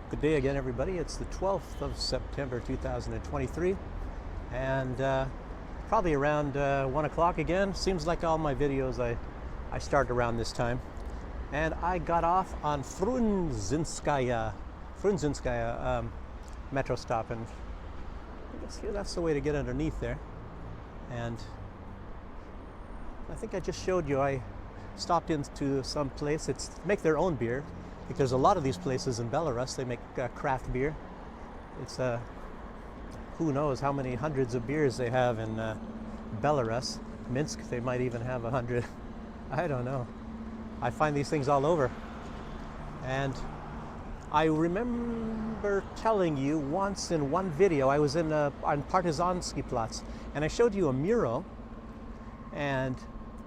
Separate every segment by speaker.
Speaker 1: Good day again, everybody. It's the 12th of September 2023, and probably around 1 o'clock again. Seems like all my videos I start around this time. And I got off on Fruenzinskaya metro stop, and I guess here that's the way to get underneath there. And I think I just showed you I stopped into some place. It's make their own beer. Because a lot of these places in Belarus, they make craft beer. It's who knows how many hundreds of beers they have in Belarus. Minsk, they might even have 100. I don't know. I find these things all over. And I remember telling you once in one video, I was on Fruenzinskaya Platz, and I showed you a mural. And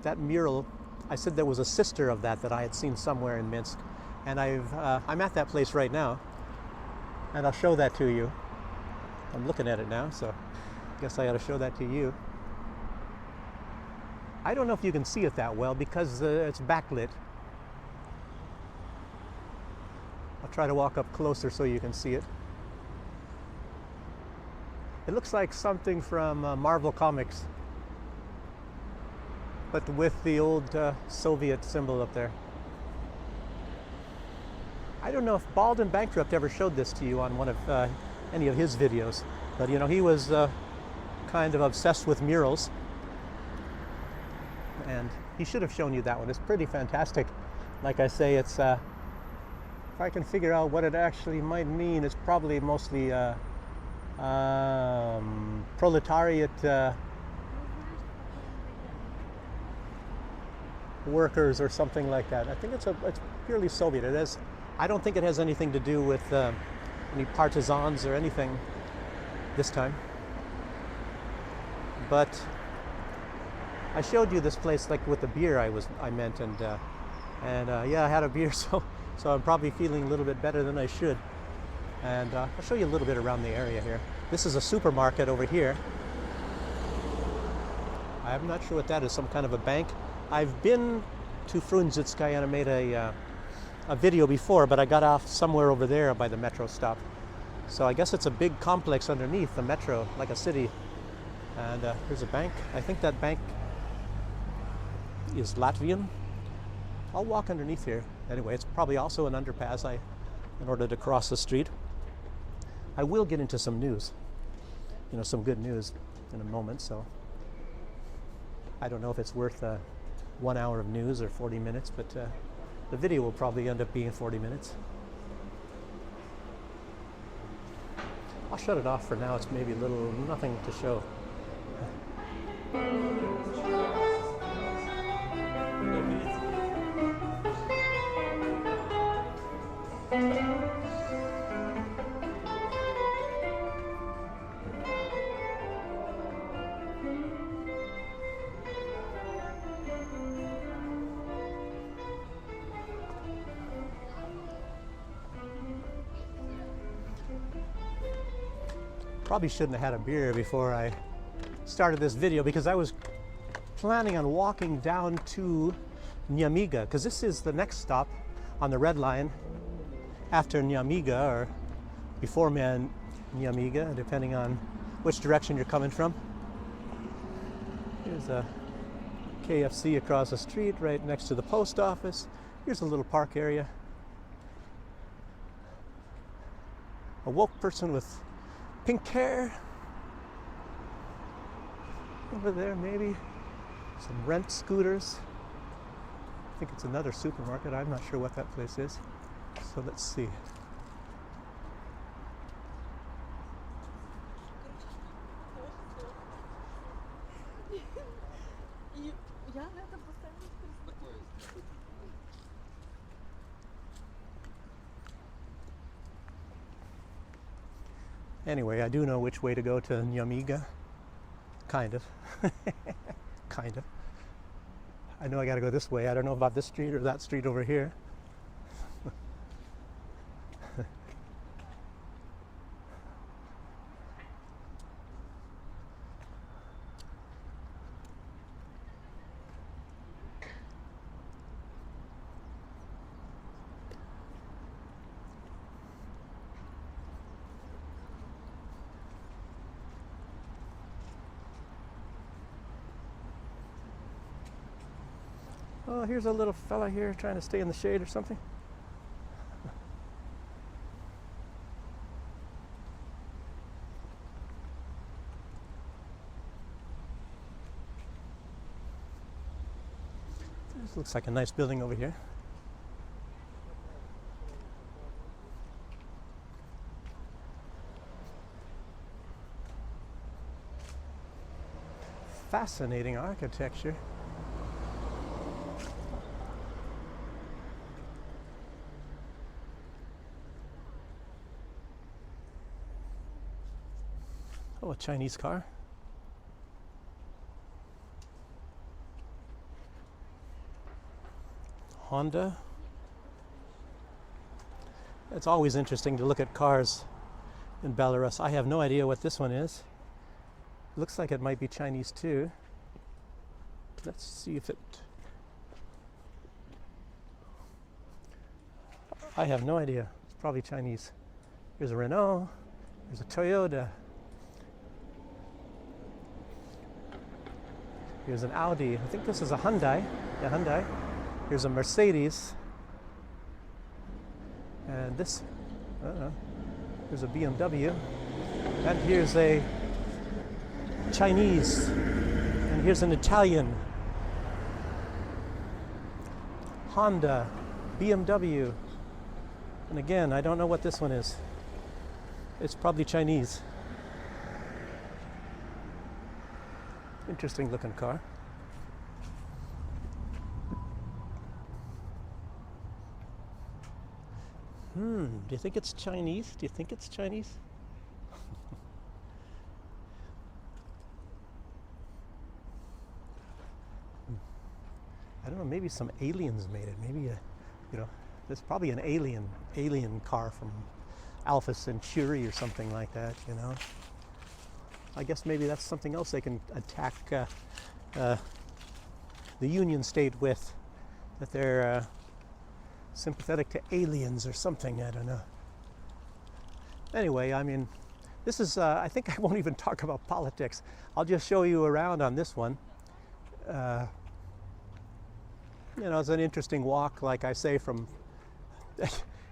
Speaker 1: that mural, I said there was a sister of that I had seen somewhere in Minsk. And I'm at that place right now, and I'll show that to you. I'm looking at it now, so I guess I ought to show that to you. I don't know if you can see it that well because it's backlit. I'll try to walk up closer so you can see it. It looks like something from Marvel Comics, but with the old Soviet symbol up there. I don't know if Bald and Bankrupt ever showed this to you on one of any of his videos, but you know, he was kind of obsessed with murals, and he should have shown you that one. It's pretty fantastic. Like I say, it's if I can figure out what it actually might mean, it's probably mostly proletariat workers or something like that. I think it's purely Soviet. It is. I don't think it has anything to do with any partisans or anything this time. But I showed you this place, like with the beer I meant, and yeah, I had a beer, so I'm probably feeling a little bit better than I should. And I'll show you a little bit around the area here. This is a supermarket over here. I'm not sure what that is. Some kind of a bank. I've been to Fruenzinskaya and I made a video before, but I got off somewhere over there by the metro stop. So I guess it's a big complex underneath the metro, like a city. And here's a bank. I think that bank is Latvian. I'll walk underneath here. Anyway, it's probably also an underpass in order to cross the street. I will get into some news, you know, some good news in a moment. So I don't know if it's worth 1 hour of news or 40 minutes, but the video will probably end up being 40 minutes. I'll shut it off for now. It's maybe nothing to show. Probably shouldn't have had a beer before I started this video, because I was planning on walking down to Nyamiga, because this is the next stop on the red line after Nyamiga, or before Nyamiga, depending on which direction you're coming from. Here's a KFC across the street right next to the post office. Here's a little park area. A woke person with pink hair over there, maybe some rent scooters. I think it's another supermarket. I'm not sure what that place is, so let's see.
Speaker 2: И я на этом постоянно перестаю.
Speaker 1: Anyway, I do know which way to go to Nyamiga. Kind of. Kind of. I know I gotta go this way. I don't know about this street or that street over here. Oh, here's a little fella here trying to stay in the shade or something. This looks like a nice building over here. Fascinating architecture. Oh, a Chinese car. Honda. It's always interesting to look at cars in Belarus. I have no idea what this one is. Looks like it might be Chinese too. Let's see if it... I have no idea. It's probably Chinese. Here's a Renault. There's a Toyota. Here's an Audi. I think this is a Hyundai. Yeah, Hyundai. Here's a Mercedes. And this, here's a BMW. And here's a Chinese. And here's an Italian. Honda, BMW. And again, I don't know what this one is. It's probably Chinese. Interesting looking car. Do you think it's Chinese? Do you think it's Chinese? I don't know, maybe some aliens made it. Maybe there's probably an alien car from Alpha Centauri or something like that, I guess maybe that's something else they can attack the Union State with, that they're sympathetic to aliens or something, I don't know. Anyway, I mean, this is, I think I won't even talk about politics. I'll just show you around on this one. It's an interesting walk, like I say, from,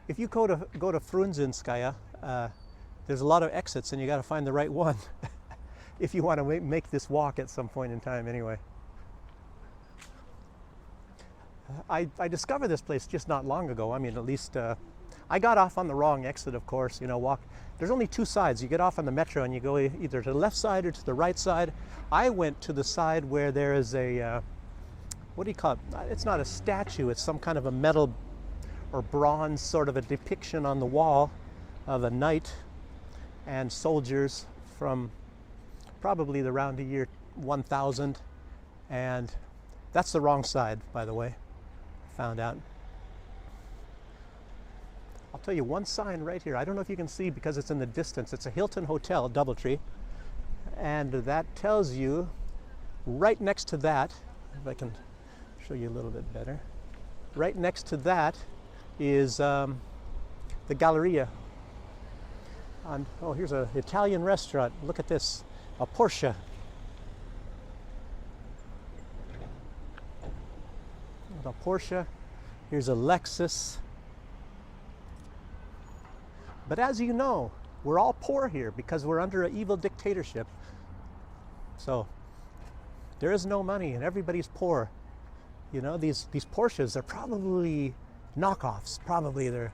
Speaker 1: if you go to Fruenzinskaya, there's a lot of exits and you got to find the right one if you want to make this walk at some point in time anyway. I discovered this place just not long ago. I mean, at least I got off on the wrong exit, of course. There's only two sides. You get off on the metro and you go either to the left side or to the right side. I went to the side where there is a, what do you call it? It's not a statue. It's some kind of a metal or bronze sort of a depiction on the wall of a knight and soldiers from probably around the year 1000. And that's the wrong side, by the way. Found out. I'll tell you one sign right here. I don't know if you can see because it's in the distance. It's a Hilton Hotel, Doubletree. And that tells you right next to that, if I can show you a little bit better, right next to that is the Galleria. And oh, here's an Italian restaurant. Look at this, a Porsche. A Porsche. Here's a Lexus. But as you know, we're all poor here because we're under an evil dictatorship. So there is no money and everybody's poor. These Porsches, they're probably knockoffs. Probably they're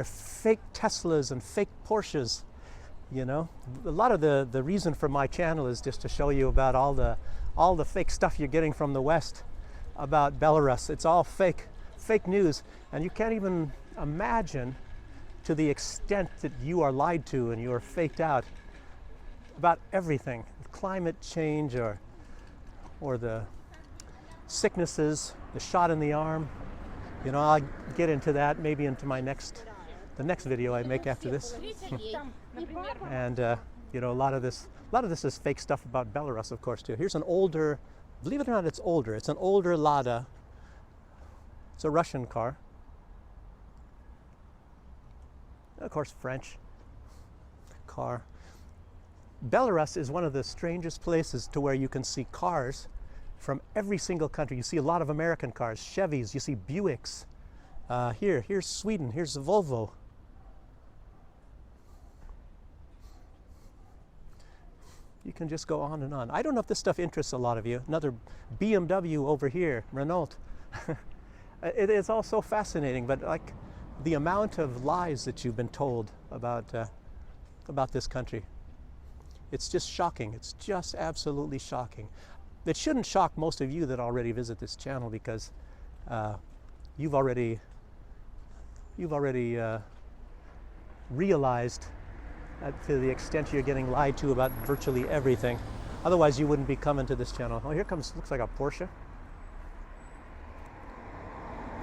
Speaker 1: fake Teslas and fake Porsches. A lot of the reason for my channel is just to show you about all all the fake stuff you're getting from the West about Belarus. It's all fake news, and you can't even imagine to the extent that you are lied to and you are faked out about everything, climate change or the sicknesses, the shot in the arm. You know, I'll get into that maybe into the next video I make after this. And you know, a lot of this is fake stuff about Belarus, of course, too. Here's an older, believe it or not, it's older. It's an older Lada. It's a Russian car. Of course, French car. Belarus is one of the strangest places to where you can see cars from every single country. You see a lot of American cars, Chevys, you see Buicks. Here's Sweden, here's the Volvo. You can just go on and on. I don't know if this stuff interests a lot of you. Another BMW over here, Renault. It's all so fascinating, but like the amount of lies that you've been told about this country. It's just shocking. It's just absolutely shocking. It shouldn't shock most of you that already visit this channel, because you've already realized to the extent you're getting lied to about virtually everything. Otherwise, you wouldn't be coming to this channel. Oh, here comes, looks like a Porsche.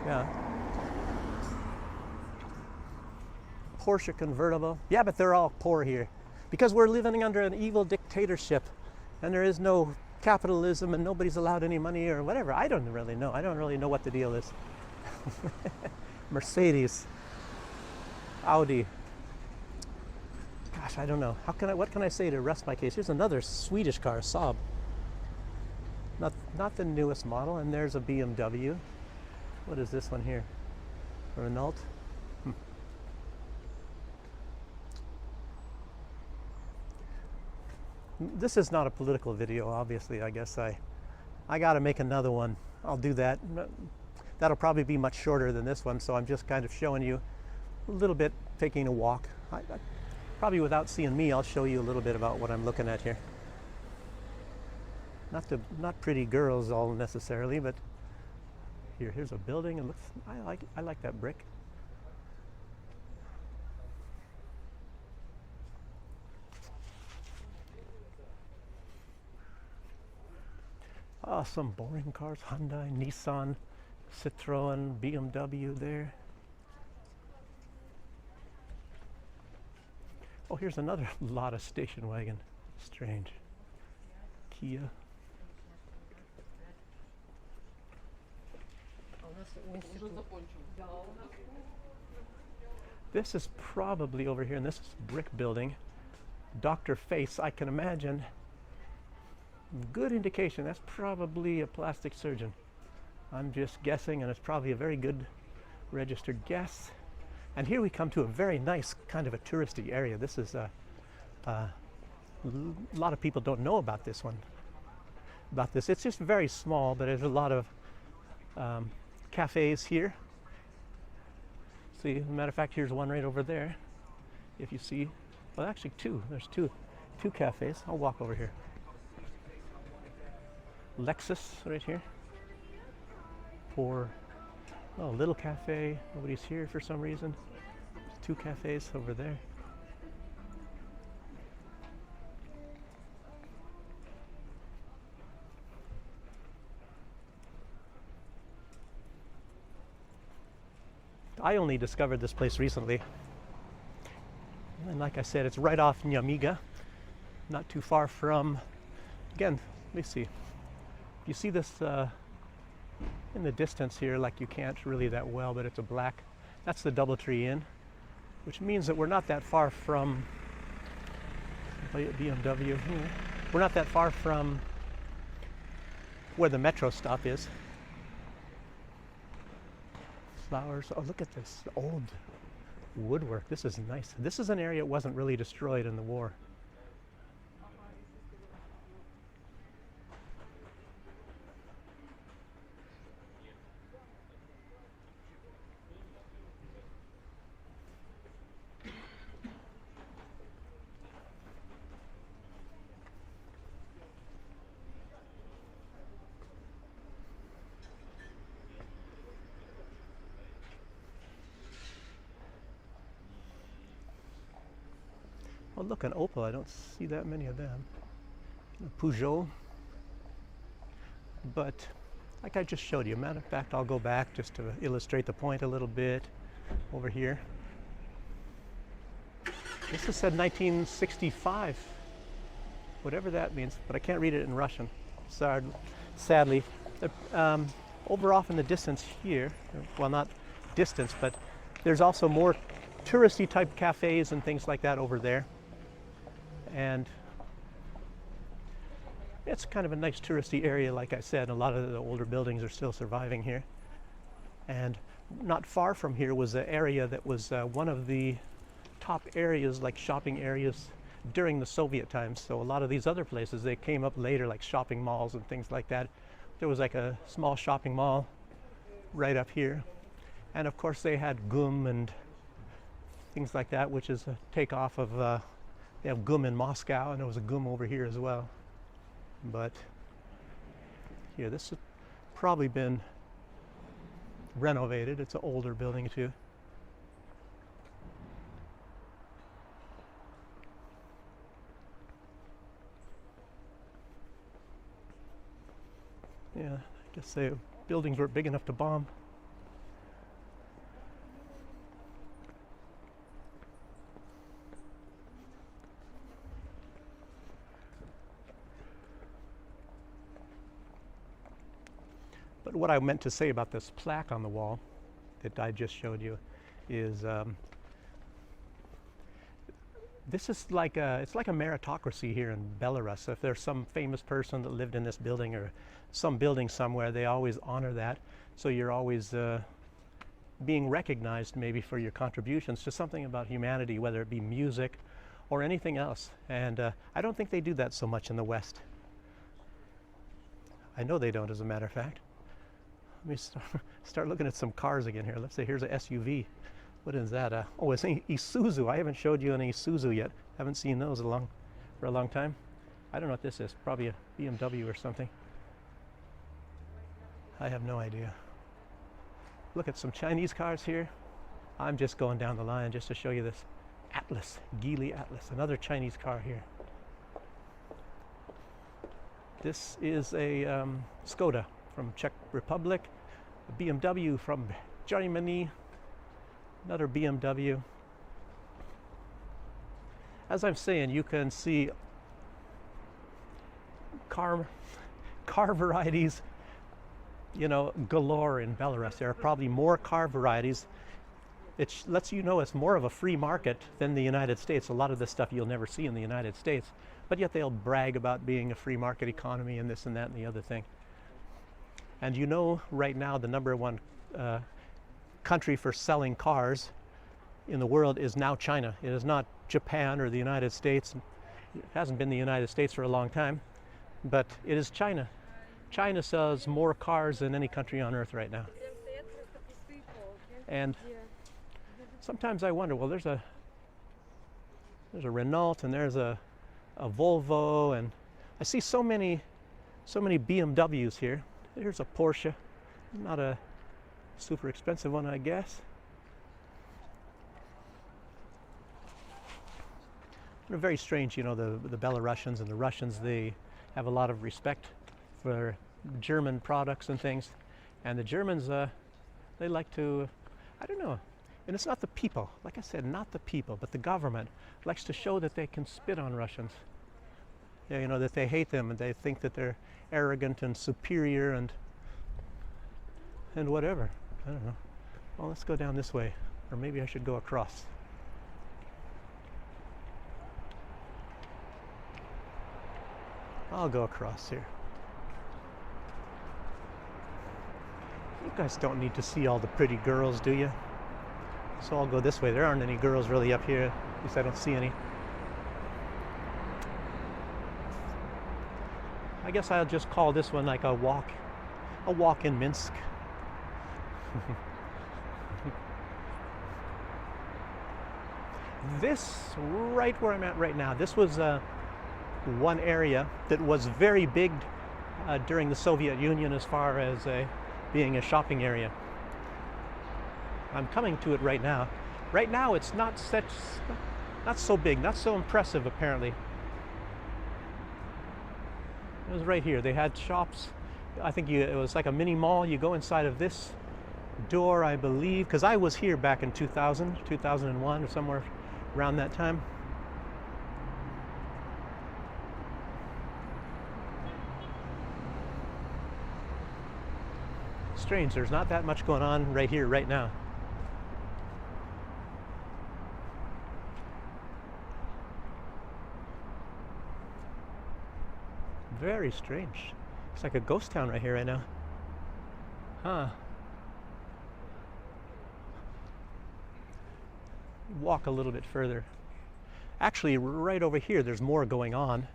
Speaker 1: Yeah. Porsche convertible. Yeah, but they're all poor here because we're living under an evil dictatorship and there is no capitalism and nobody's allowed any money or whatever. I don't really know. I don't really know what the deal is. Mercedes, Audi. Gosh, I don't know. What can I say to rest my case? Here's another Swedish car, Saab. Not the newest model, and there's a BMW. What is this one here? Renault. This is not a political video, obviously. I guess I got to make another one. I'll do that. That'll probably be much shorter than this one, so I'm just kind of showing you a little bit, taking a walk. Probably without seeing me, I'll show you a little bit about what I'm looking at here. Not pretty girls all necessarily, but here's a building. It looks, I like that brick. Oh, some boring cars, Hyundai, Nissan, Citroen, BMW there. Oh, here's another lot of station wagon. Strange. Kia. This is probably over here, and this is brick building. Dr. Face, I can imagine. Good indication, that's probably a plastic surgeon. I'm just guessing, and it's probably a very good registered guess. And here we come to a very nice kind of a touristy area. This is a lot of people don't know about this one. It's just very small, but there's a lot of cafes here. See, as a matter of fact, here's one right over there. If you see, well, actually two. There's two cafes. I'll walk over here. Lexus right here. Little cafe. Nobody's here for some reason. There's two cafes over there. I only discovered this place recently. And like I said, it's right off Nyamiga. Not too far from, again, let me see. You see this in the distance here, like you can't really that well, but it's a black. That's the DoubleTree Inn, which means that we're not that far from BMW here. We're not that far from where the metro stop is. Flowers. Oh, look at this old woodwork. This is nice. This is an area that wasn't really destroyed in the war. Oh, look, an Opel. I don't see that many of them. A Peugeot. But like I just showed you, matter of fact, I'll go back just to illustrate the point a little bit over here. This is said 1965, whatever that means, but I can't read it in Russian, sadly. Over off in the distance here, well, not distance, but there's also more touristy type cafes and things like that over there. And it's kind of a nice touristy area, like I said. A lot of the older buildings are still surviving here. And not far from here was an area that was one of the top areas, like shopping areas during the Soviet times. So a lot of these other places, they came up later, like shopping malls and things like that. There was like a small shopping mall right up here. And of course they had GUM and things like that, which is a takeoff of, they have GUM in Moscow, and there was a GUM over here as well. But here, this has probably been renovated. It's an older building too. Yeah, I guess the buildings weren't big enough to bomb. But what I meant to say about this plaque on the wall that I just showed you is this is like it's like a meritocracy here in Belarus. If there's some famous person that lived in this building or some building somewhere, they always honor that. So you're always being recognized maybe for your contributions to something about humanity, whether it be music or anything else. And I don't think they do that so much in the West. I know they don't, as a matter of fact. Let me start looking at some cars again here. Let's say here's an SUV. What is that? Oh, it's an Isuzu. I haven't showed you an Isuzu yet. Haven't seen those for a long time. I don't know what this is. Probably a BMW or something. I have no idea. Look at some Chinese cars here. I'm just going down the line just to show you this. Atlas, Geely Atlas, another Chinese car here. This is a Skoda from Czech Republic, a BMW from Germany, another BMW. As I'm saying, you can see car varieties, you know, galore in Belarus. There are probably more car varieties. It lets you know it's more of a free market than the United States. A lot of this stuff you'll never see in the United States, but yet they'll brag about being a free market economy and this and that and the other thing. And you know, right now the number one country for selling cars in the world is now China. It is not Japan or the United States. It hasn't been the United States for a long time, but it is China. China sells more cars than any country on earth right now. And sometimes I wonder, well, there's a Renault and there's a Volvo, and I see so many BMWs here. Here's a Porsche, not a super expensive one, I guess. They're very strange, you know, the Belarusians and the Russians, they have a lot of respect for German products and things. And the Germans, they like to, I don't know, and it's not the people, like I said, not the people, but the government likes to show that they can spit on Russians. Yeah, you know, that they hate them and they think that they're arrogant and superior and whatever. I don't know. Well, let's go down this way, or maybe I should go across. I'll go across here. You guys don't need to see all the pretty girls, do you? So I'll go this way. There aren't any girls really up here. At least I don't see any. I guess I'll just call this one like a walk in Minsk. This, right where I'm at right now, this was one area that was very big during the Soviet Union as far as being a shopping area. I'm coming to it right now. Right now it's not such, Not so big, not so impressive apparently. It was right here. They had shops. I think it was like a mini mall. You go inside of this door, I believe, because I was here back in 2000, 2001, or somewhere around that time. Strange, there's not that much going on right here, right now. Very strange. It's like a ghost town right here, right now. Huh. Walk a little bit further. Actually, right over here, there's more going on.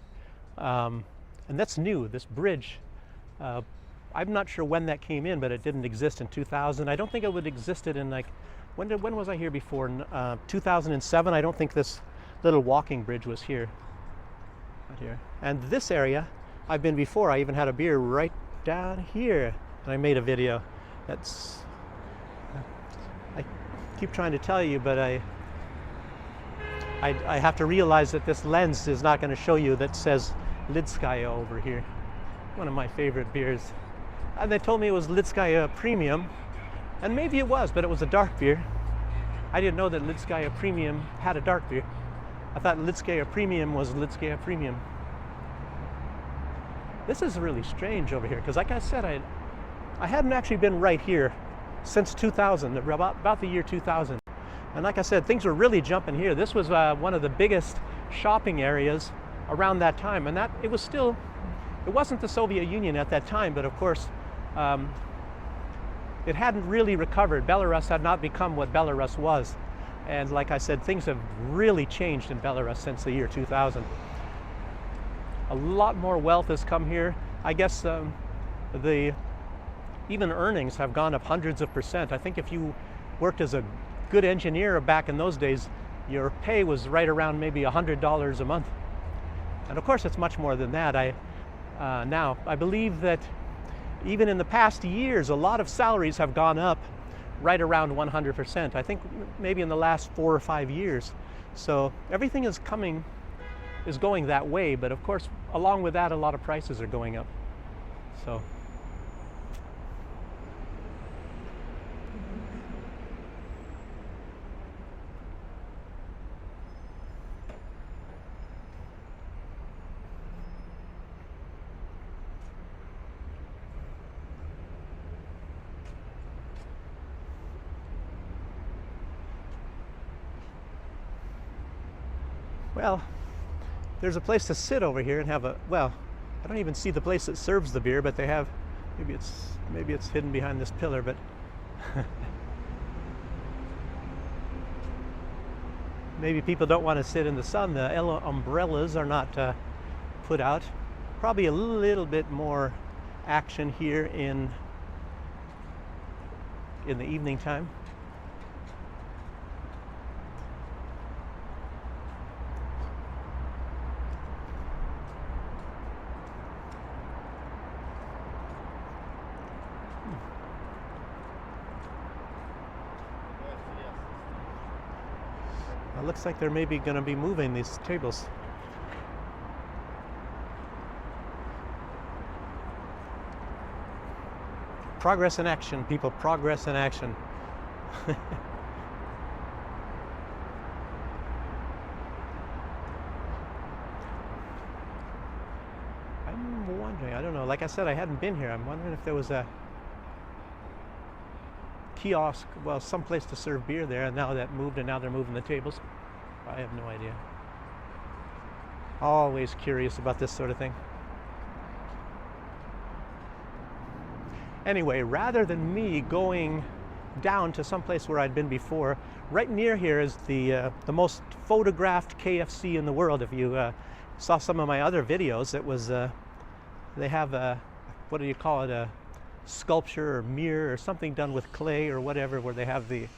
Speaker 1: And that's new, this bridge. I'm not sure when that came in, but it didn't exist in 2000. I don't think it would have existed in like, when was I here before? 2007, I don't think this little walking bridge was here. Right here. And this area, I've been before. I even had a beer right down here. And I made a video. That's, I keep trying to tell you, but I have to realize that this lens is not going to show you that says Lidskaya over here. One of my favorite beers. And they told me it was Lidskaya Premium, and maybe it was, but it was a dark beer. I didn't know that Lidskaya Premium had a dark beer. I thought Lidskaya Premium was Lidskaya Premium. This is really strange over here, because like I said, I hadn't actually been right here since 2000, about the year 2000. And like I said, things were really jumping here. This was one of the biggest shopping areas around that time, and it wasn't the Soviet Union at that time, but of course, it hadn't really recovered. Belarus had not become what Belarus was. And like I said, things have really changed in Belarus since the year 2000. A lot more wealth has come here. I guess even earnings have gone up hundreds of percent. I think if you worked as a good engineer back in those days, your pay was right around maybe $100 a month. And of course, it's much more than that. Now, I believe that even in the past years, a lot of salaries have gone up right around 100%. I think maybe in the last 4 or 5 years. So everything is going that way, but of course, along with that, a lot of prices are going up. So. Well, there's a place to sit over here and have I don't even see the place that serves the beer, but they have, maybe it's hidden behind this pillar, but maybe people don't want to sit in the sun. The umbrellas are not put out. Probably a little bit more action here in the evening time. It looks like they're maybe going to be moving these tables. Progress in action, people. Progress in action. I'm wondering, I don't know, like I said, I hadn't been here. I'm wondering if there was a kiosk, well, some place to serve beer there, and now that moved, and now they're moving the tables. I have no idea. Always curious about this sort of thing. Anyway, rather than me going down to some place where I'd been before, right near here is the most photographed KFC in the world. If you saw some of my other videos, it was they have a, what do you call it, a sculpture or mirror or something done with clay or whatever, where they have the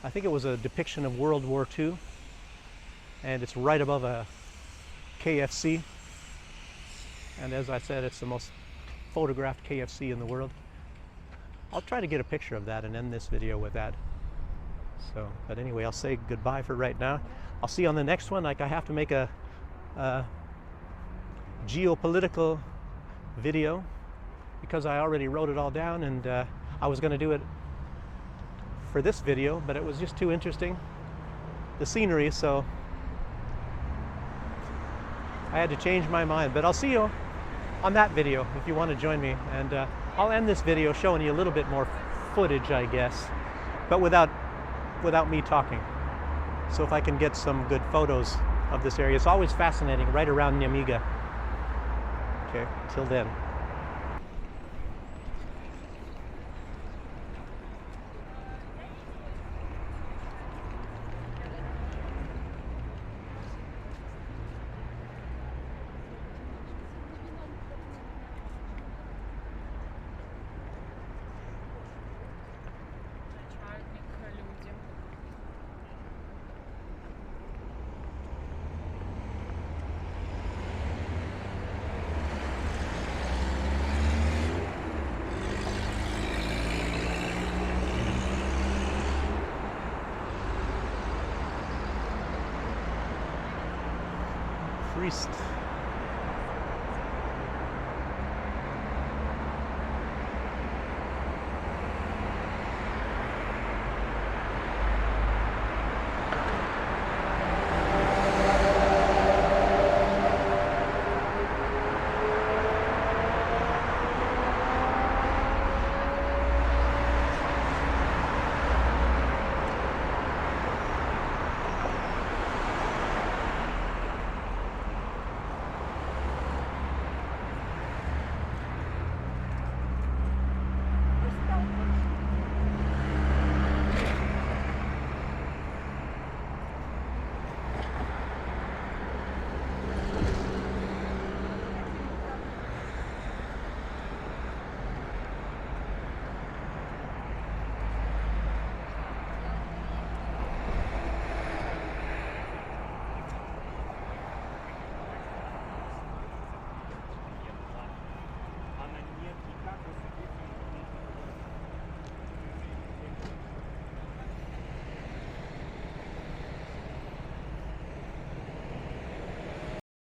Speaker 1: I think it was a depiction of World War II, and it's right above a KFC, and as I said, it's the most photographed KFC in the world. I'll try to get a picture of that and end this video with that. So, but anyway, I'll say goodbye for right now. I'll see you on the next one. Like, I have to make a geopolitical video because I already wrote it all down, and I was going to do it for this video, but it was just too interesting, the scenery, so I had to change my mind. But I'll see you on that video if you want to join me, and I'll end this video showing you a little bit more footage, I guess, but without me talking. So if I can get some good photos of this area. It's always fascinating right around Nyamiga. Okay, till then.